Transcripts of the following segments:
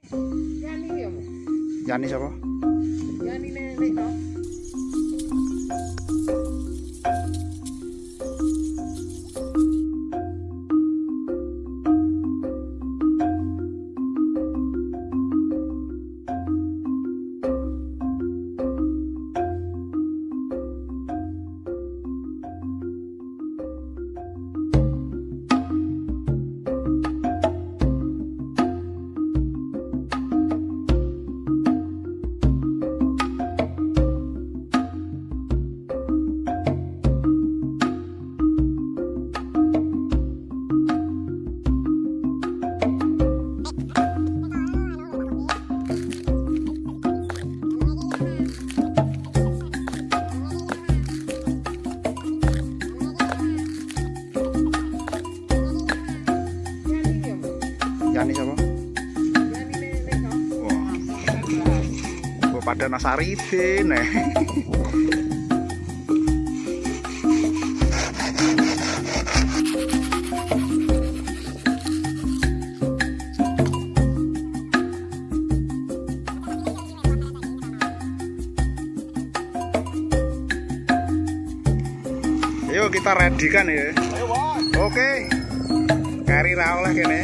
Yani ya, Mas. Yani siapa? Yani nenek toh. Yani ya, Mas. Yani siapa? Yani nenek toh. Wah, gua pada Nasaridin nih. Ayo kita ready kan ya. Oke. Kari ra oleh kene.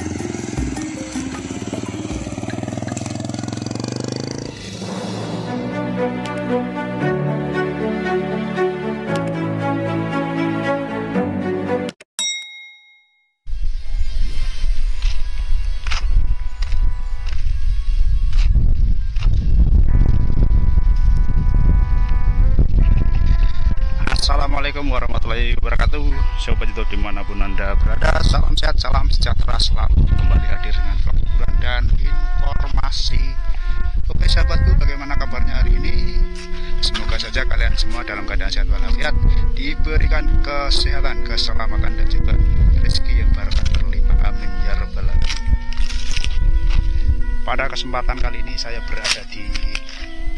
Assalamualaikum warahmatullahi wabarakatuh. Sobat YouTube dimanapun Anda berada, salam sehat, salam sejahtera selalu. Kembali hadir dengan vlog hiburan dan informasi. Oke sahabatku, bagaimana kabarnya hari ini? Semoga saja kalian semua dalam keadaan sehat walafiat, diberikan kesehatan, keselamatan dan juga rezeki yang barokah berlimpah. Amin ya rabbal alamin. Pada kesempatan kali ini saya berada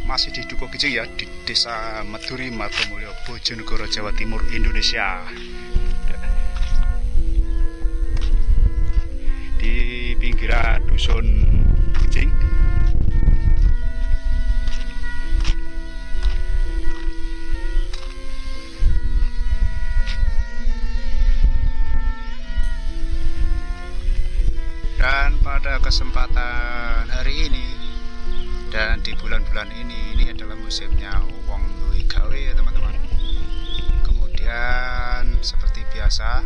masih di Dukuh Kijing ya, di Desa Meduri, Margomulyo, Bojonegoro, Jawa Timur, Indonesia. Di pinggiran dusun Kijing. Dan pada kesempatan hari ini dan di bulan-bulan ini adalah musimnya wong duwe gawe ya teman-teman. Kemudian seperti biasa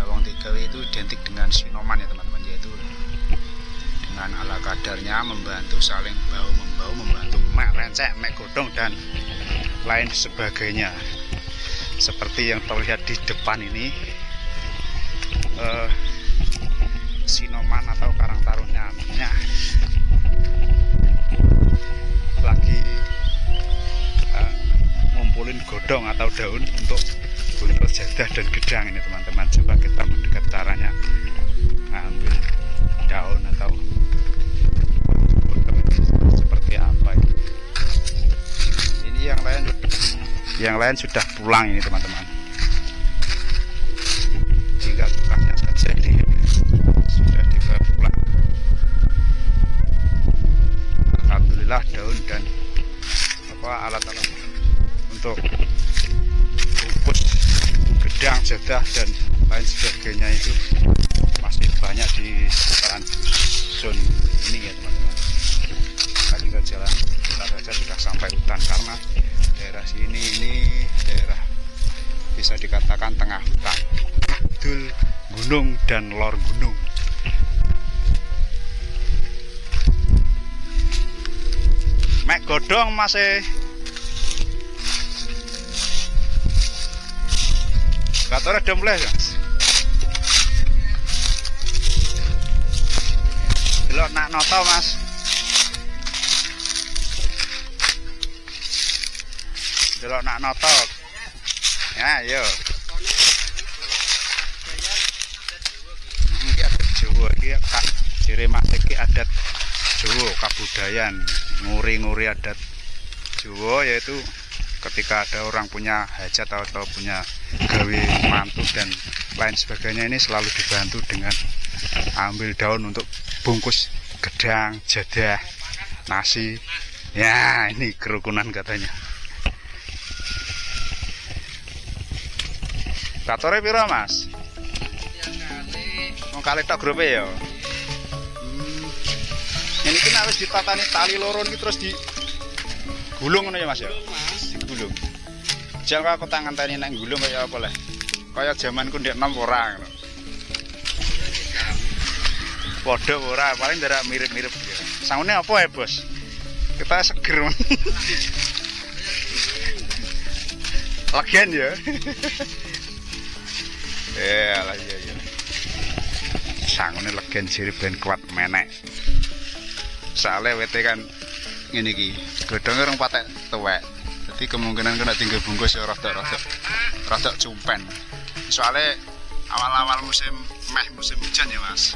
wong duwe gawe itu identik dengan sinoman ya teman-teman, yaitu dengan ala kadarnya membantu, saling bahu-membahu, membantu mek rencek, mek godong dan lain sebagainya. Seperti yang terlihat di depan ini, sinoman atau karang tarunnya lagi ngumpulin godong atau daun untuk buntel jadah dan gedang ini teman-teman. Coba kita mendekat caranya ambil daun atau godong seperti apa ini. Ini yang lain sudah pulang ini teman-teman, tinggal tukangnya saja ini sudah dibawa pulang. Alhamdulillah daun dan alat-alat untuk bungkus gedang, jadah dan lain sebagainya itu masih banyak di seputaran dusun ini ya teman-teman. Kita tinggal jalan kita saja sudah sampai hutan, karena daerah sini ini daerah bisa dikatakan tengah hutan, dul gunung dan lor gunung. Mek godong masih katanya demleh Mas. Delok nak noto Mas. Delok nak noto. Ya yo. Iki adat Jawa iki Kak ciri mas iki adat Jawa kabudayan, nguri-nguri adat Jawa, yaitu ketika ada orang punya hajat atau punya gawe mantu dan lain sebagainya, ini selalu dibantu dengan ambil daun untuk bungkus gedang, jadah, nasi. Ya, ini kerukunan katanya. Katore piro, Mas? Mau kali tok grupe ya. Ini kan harus ditatani tali loro iki terus digulung ngono ya, Mas ya? Digulung. Jal aku tangan tani nang gulung kaya apa leh? Kaya jamanku ndek nom ora ngono. Padha ora, paling ndak mirip-mirip ya. Sangune apa ya, Bos? Kita seger. Lagian ya. Lah iya. Sangune legen sirip ben kuat menek. Soale wete kan ngene iki, godhonge rong patek tuwek. Dadi kemungkinan kena tinggal bungkus ya rada cumpen. Soale awal-awal musim hujan ya, Mas.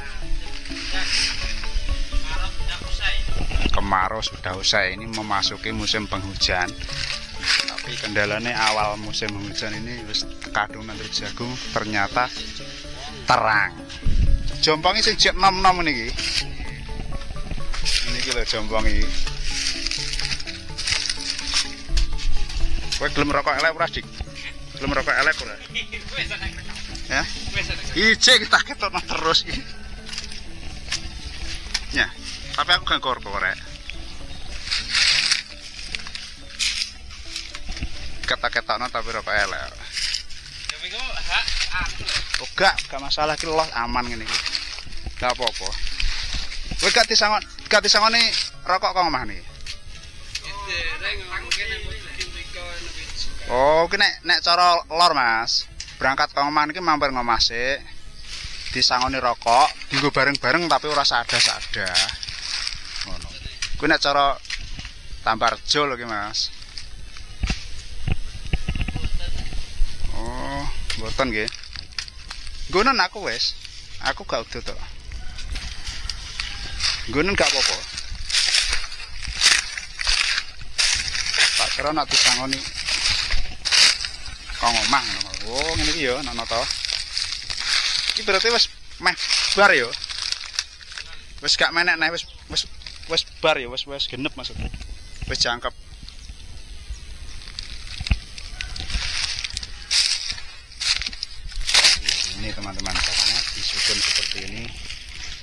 Kemarau sudah usai, ini memasuki musim penghujan. Tapi kendalanya awal musim hujan ini wis kadung nanti jagung ternyata terang. Jompong sing jek nom-nom niki. Ini lho jompong iki. Kowe gelem rokok elek ora, Dik? Gelem rokok elek ora? Ya. Ije kita ketokno terus iki. Ya. Tapi aku gak korek. Ketak-ketakno tapi rokok elek. Oh, gak masalah ki loh, aman ngene iki. Gak apa-apa. Kowe gak disangoni rokok kok omah niki. Oh, ki nek cara lor, Mas. Berangkat kok omah niki mampir ngomah sik. Disangoni rokok, dienggo bareng-bareng tapi ora sada-sada. Ngono. Kuwi nek cara Tambarjo lho ki, Mas. Oh, mboten nggih. Nggonen aku wis. Aku gak udah tok. Nggonen gak apa-apa. Tak kira nek disangoni kok omah ngono. Oh, ngene iki ya, nono to. Iki berarti wis meh bar ya. Wis gak menek neh wis bar ya, wis genep maksudnya. Wis jangkep. Ini teman-teman, caranya disusun seperti ini.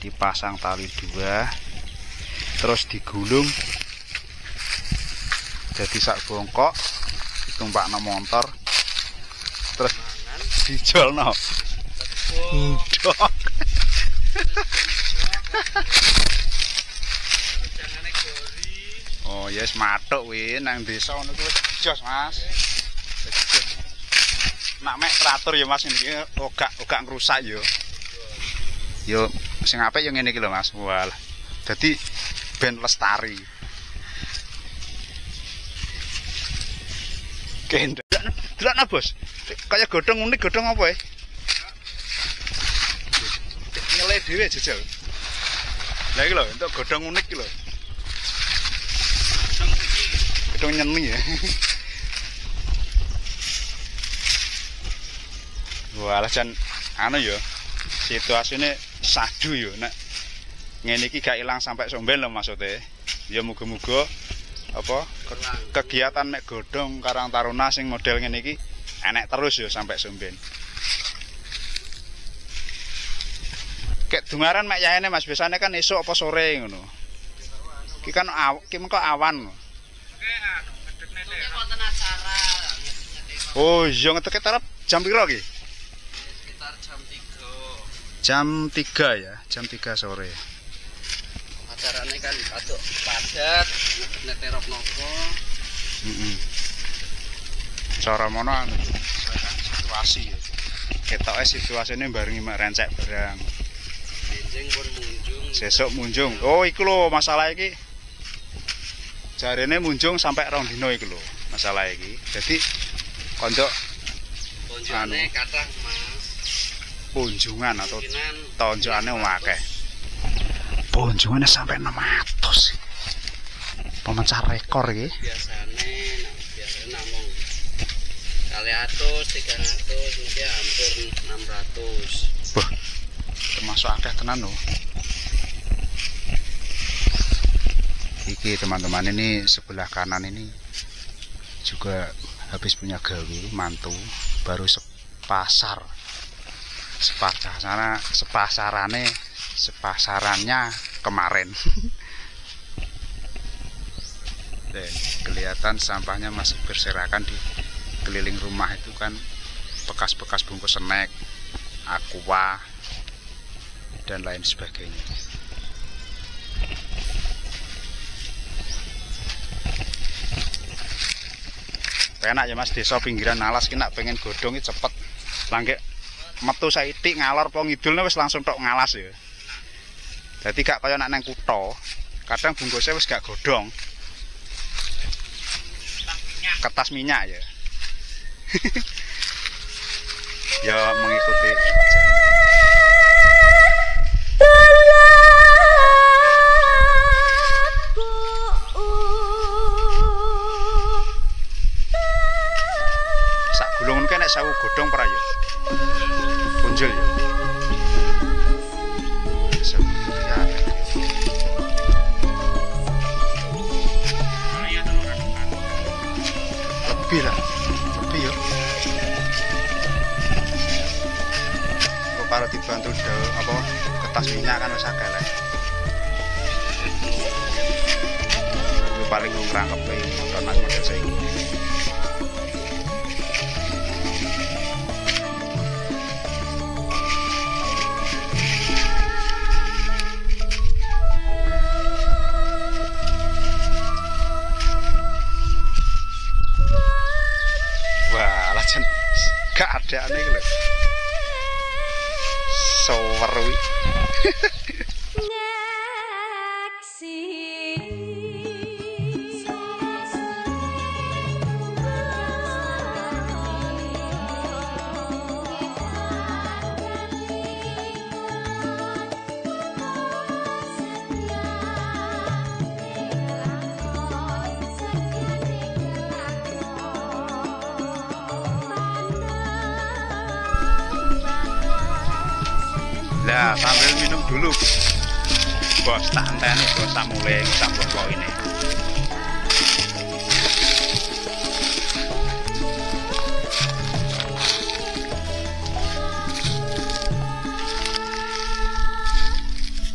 Dipasang tali 2 terus digulung jadi sak bongkok, ditumpakno motor terus dijolno. Ndok. Oh, yes, matuk wi nang desa ngono kuwi jos, Mas. Nak mek teratur ya, Mas, iki ogak ngrusak ya. Yo sing apik yo ngene iki lho, Mas. Walah. Dadi ben lestari. Kendrak. Delokna, Bos. Kayak godhong unik, godhong apa ya? Nyele dhewe jejal. Lah iki lho, entuk godhong unik iki lho. Godhong nyeni ya. Walah jan anu ya. Situasine sadu ya nek ngene iki gak ilang sampai somben lho maksudnya. Ya muga-muga apa kegiatan mek godhong Karang Taruna sing model ngene iki enek terus ya sampai somben. Kek dungaran mek yaene Mas, biasane kan esuk apa sore ngono. Iki kan mengko awan. Oh, iya ngetek tarap jam piro iki? Sekitar Jam jam 3. 3 ya, jam 3 sore. Acarane kan padat, neterop nopo. Cara mono situasi ya. Ketoke situasine barengi mek rencek barang. Benjing pun munjung. Sesuk munjung. Oh, iku lho masalah iki. Jarene munjung sampai 2 dino iku lho masalah iki. Dadi konjone kathah, Mas. Kunjungan atau Kemungkinan tonjokane akeh. Kunjungane sampai 600. Pemecah rekor iki. Biasane namung 200, 300, mungkin hampir 600. Wah, termasuk akeh tenan lho. Ini teman-teman, ini sebelah kanan ini juga habis punya gawe mantu, baru sepasarannya kemarin. Kelihatan sampahnya masih berserakan di keliling rumah itu kan, bekas-bekas bungkus snack, aqua dan lain sebagainya. Enak ya Mas, desa pinggiran alas ki nak pengen godhong iki cepet. Langke metu saithik ngalor po ngidulne wis langsung tok ngalas ya. Dadi gak kaya nak nang kutha, kadang bungkusnya wis gak godhong. Kertas minyak ya. Ya mengikuti sak gulungan kene 1000 godhong pra ya. Punjul ya. Lebih lah, lebih ya. Kok kalau dibantu apa kertas minyak kan wis akeh lah. Itu paling ngrangkepi motor model saiki. Gak ada aneh lho. Sowerwi. Nah, sambil minum dulu bos, tak enteni bos, tak mulai campur lo ini.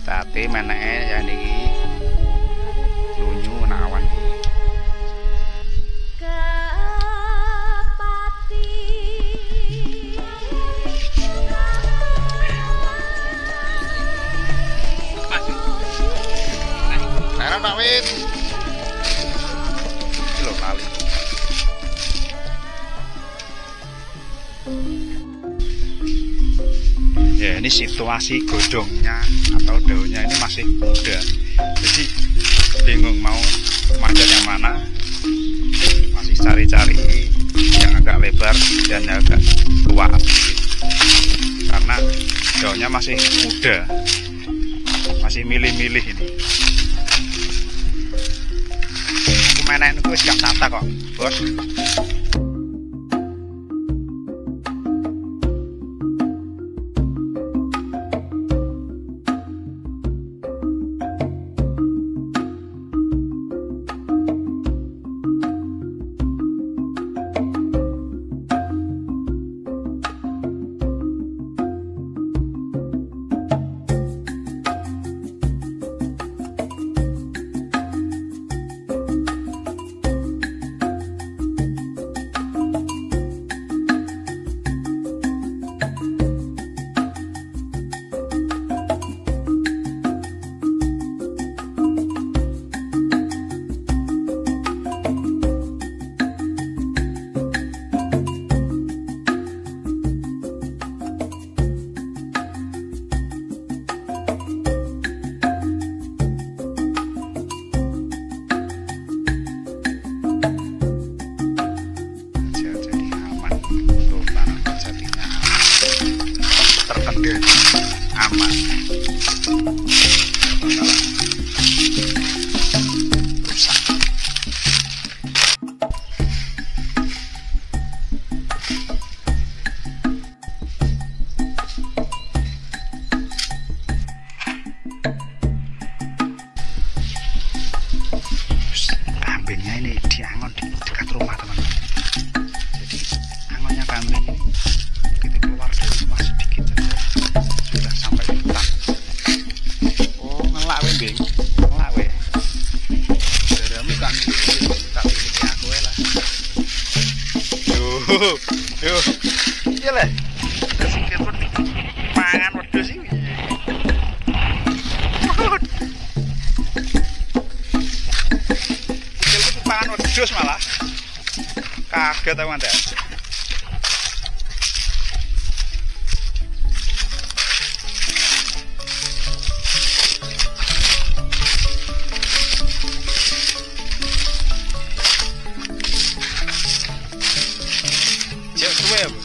Tapi meneke ya niki lunyu nawan. Pak Wit. Lho kali. Ya, ini situasi godhongnya atau daunnya ini masih muda. Jadi bingung mau manjat yang mana. Masih cari-cari yang agak lebar dan yang agak tua. Karena daunnya masih muda. Masih milih-milih ini. Menek niku wis gak tata kok, Bos. Lah weh. Daramu kan tak pilih aku lah. Yo. Iya lah. Sikil pun mangan wedhus iki. Sikil pun mangan wedhus malah. Kaget aku mantan. Cek suwe ya, Bu?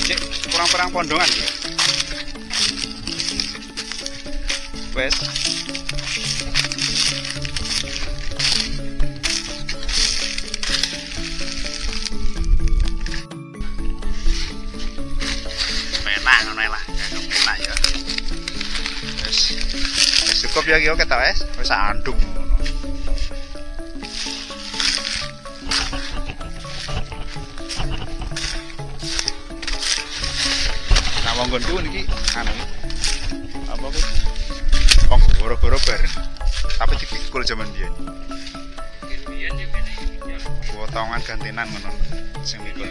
Cek kurang-kurang pondongan ya? Wes. Enak ya. Wes cukup ya iki ta wes. Wis anduk ngono. Nah monggonku niki anu. Apa ku? Oh, goro-goro bareng. Tapi dipikul jaman biyen. Biyen yo kene iki. Potongan gantinan ngono sing mikul.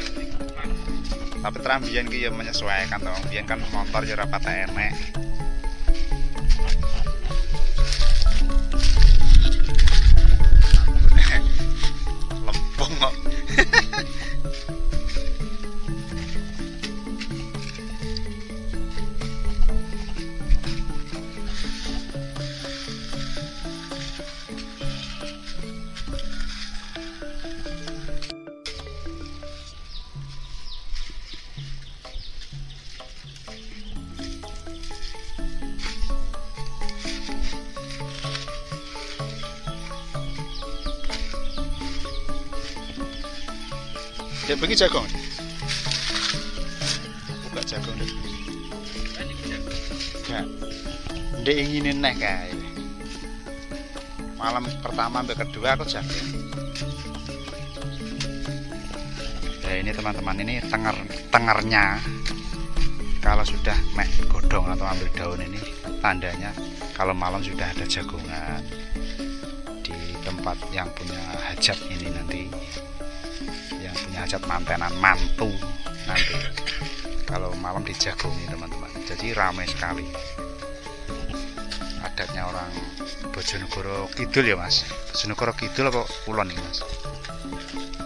Tapi terang biyen ki ya menyesuaikan to. Biyen kan motor ya ora patek enek. Lempung kok. Dek bengi jagung. Buka jagung dek. Enggak. Dek inginin neh kae. Malam pertama sampai kedua aku jagung. Ya ini teman-teman, ini tengernya. Kalau sudah mek godong atau ambil daun ini tandanya kalau malam sudah ada jagungan di tempat yang punya hajat ini nanti. Hajat mantenan mantu nanti kalau malam dijagungi teman-teman, jadi ramai sekali. Adatnya orang Bojonegoro Kidul ya mas. Bojonegoro Kidul apa Kulon nih mas?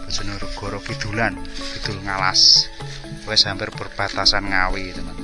Bojonegoro Kidulan, Kidul Ngalas, wes hampir perbatasan Ngawi teman-teman.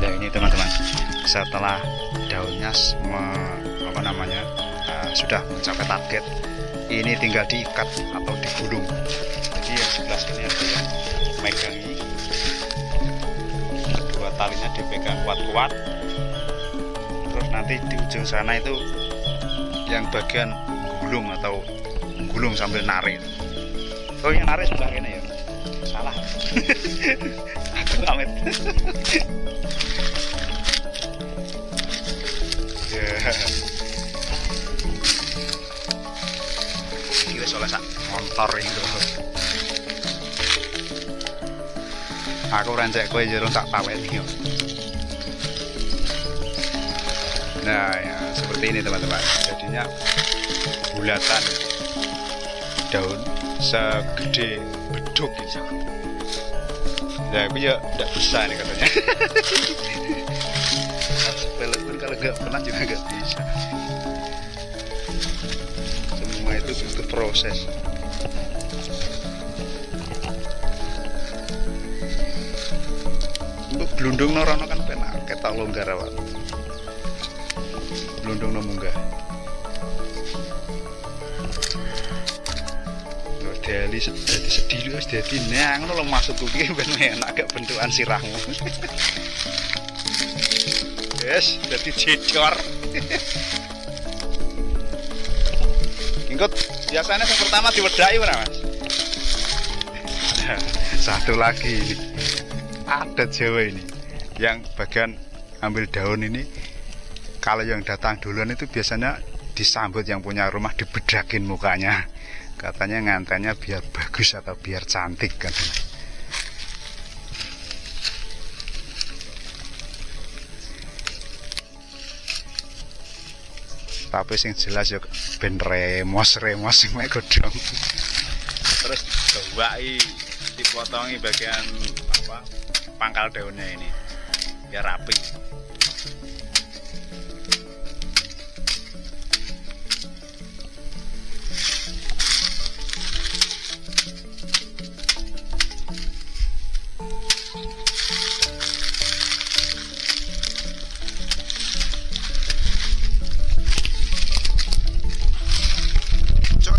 Ya ini teman-teman, setelah daunnya sudah mencapai target, ini tinggal diikat atau digulung. Jadi yang sebelah sini ada yang megangi, dua talinya dipegang kuat-kuat, terus nanti di ujung sana itu yang bagian gulung atau gulung sambil narik. Oh yang narik sebelah ini ya? Salah. Aku amit. Ini soalnya sak motor itu. Aku rancak kowe jero tak paweti. Nah ya seperti ini teman-teman. Jadinya bulatan daun segede beduk gitu. Ya aku ya tidak bisa nih katanya. Walaupun kalau nggak pernah juga nggak bisa. Semua itu butuh proses. Untuk gelundung norono kan penak, ketok longgar awak. blundung munggah. Deli sedih wis dadi nang ngono lho maksudku iki ben enak gak bentukan sirahmu. Yes, dadi jejor. Ingkut biasanya yang pertama diwedaki ora, Mas? Satu lagi ini. Adat Jawa ini yang bagian ambil daun ini, kalau yang datang duluan itu biasanya disambut yang punya rumah, dibedakin mukanya. Katanya ngantennya biar bagus atau biar cantik katanya. Tapi sing jelas ya ben remos sing mek godhong. Terus dibawai, dipotongi bagian apa pangkal daunnya ini biar rapi.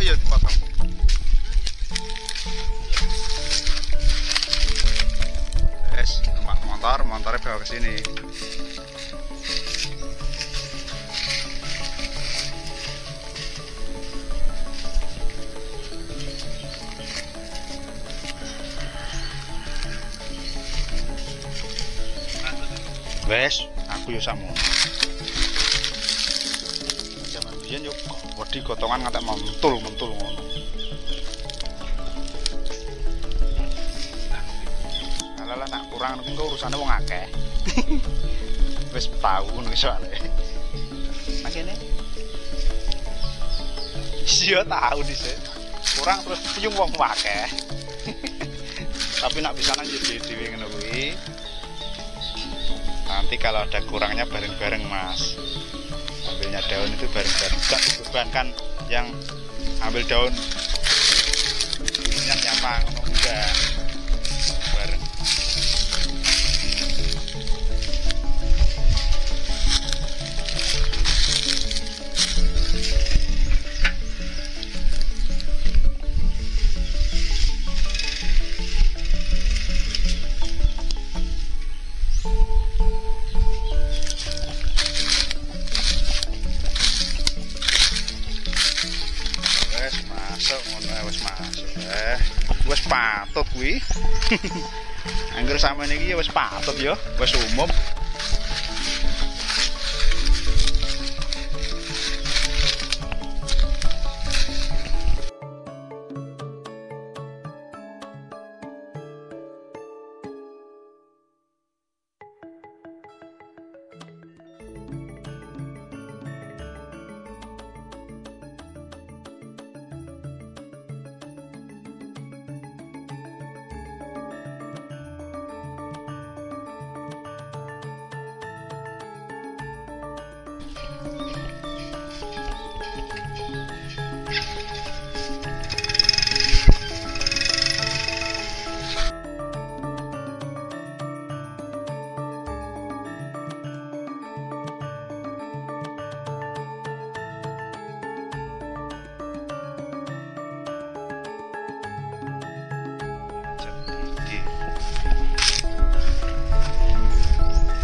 Ya dipotong. Yes, motornya bawa ke sini. Wes, aku yo samu. Zaman biyen yo wedi gotongan ngantek mentul ngono. Ala nak kurang niku urusane wong akeh. Wis tau ngono soalé. Nang kene. Iya tau dhisik. Kurang terus piyung wong akeh. Tapi nak bisa nang dhewe ngono kuwi. Nanti kalau ada kurangnya bareng-bareng, Mas. Ambilnya daun itu bareng-bareng, gak dibebankan yang ambil daun yang nyapa enggak bareng. Wes patut kuwi. Angger sampeyan iki ya wis patut ya, wis umum.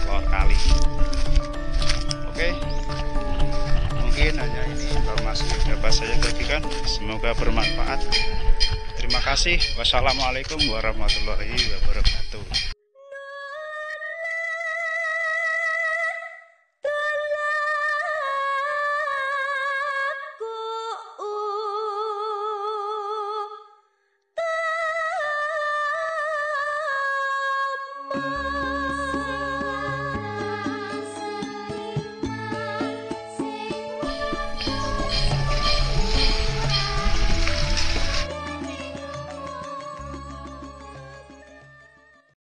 Lor kali. Oke, mungkin hanya ini informasi yang dapat saya bagikan. Semoga bermanfaat. Terima kasih. Wassalamualaikum warahmatullahi wabarakatuh.